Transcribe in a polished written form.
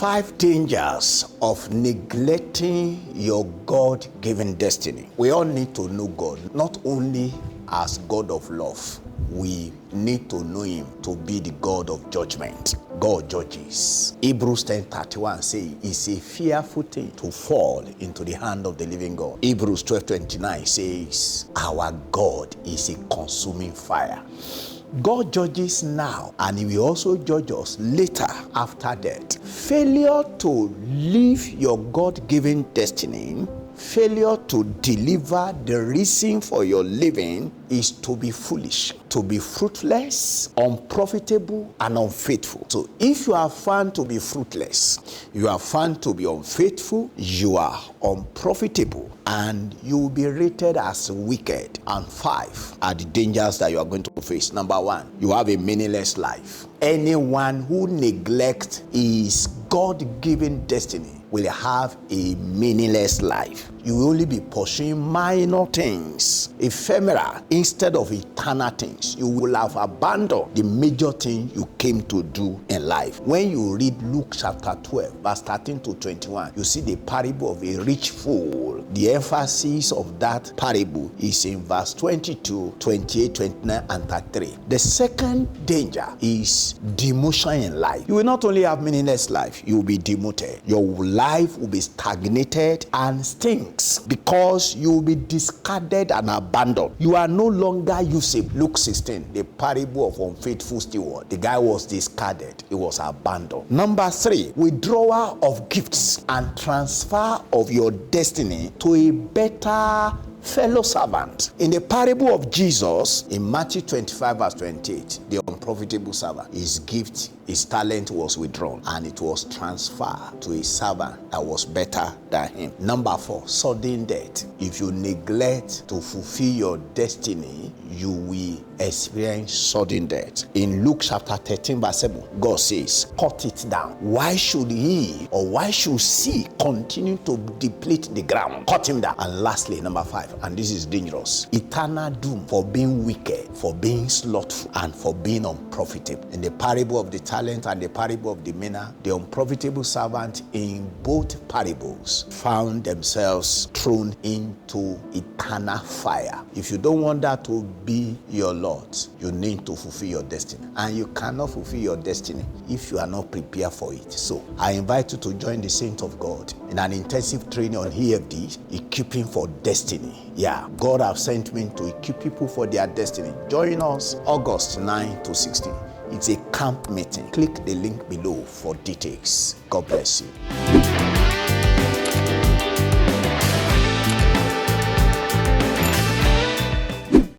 5 dangers of neglecting your God-given destiny. We all need to know God, not only as God of love. We need to know him to be the God of judgment. God judges. Hebrews 10:31 says it's a fearful thing to fall into the hand of the living God. Hebrews 12:29 says our God is a consuming fire. God judges now, and he will also judge us later after death. Failure to live your God-given destiny, failure to deliver the reason for your living, is to be foolish, to be fruitless, unprofitable, and unfaithful. So if you are found to be fruitless, you are found to be unfaithful, you are unprofitable, and you will be rated as wicked. And 5 are the dangers that you are going to face. Number 1, you have a meaningless life. Anyone who neglects his God-given destiny will have a meaningless life. You will only be pursuing minor things, ephemeral, instead of eternal things. You will have abandoned the major thing you came to do in life. When you read Luke chapter 12, verse 13 to 21, you see the parable of a rich fool. The emphasis of that parable is in verse 22, 28, 29, and 33. The second danger is demotion in life. You will not only have meaningless life, you will be demoted. Your life will be stagnated and stinks because you will be discarded and abandoned. You are no longer usable. Luke 16, the parable of unfaithful steward. The guy was discarded. He was abandoned. Number 3, withdrawal of gifts and transfer of your destiny to a better fellow servant. In the parable of Jesus, in Matthew 25 verse 28, the unprofitable servant, his gift, his talent was withdrawn, and it was transferred to a servant that was better than him. Number 4, sudden death. If you neglect to fulfill your destiny, you will experience sudden death. In Luke chapter 13 verse 7, God says, cut it down. Why should he or why should she continue to deplete the ground? Cut him down. And lastly, number 5, and this is dangerous, eternal doom for being wicked, for being slothful, and for being unprofitable. In the parable of the talent and the parable of the mina, the unprofitable servant in both parables found themselves thrown into eternal fire. If you don't want that to be your lot, you need to fulfill your destiny. And you cannot fulfill your destiny if you are not prepared for it. So I invite you to join the saints of God in an intensive training on EFD, equipping for destiny. Yeah, God has sent me to equip people for their destiny. Join us August 9 to 16. It's a camp meeting. Click the link below for details. God bless you.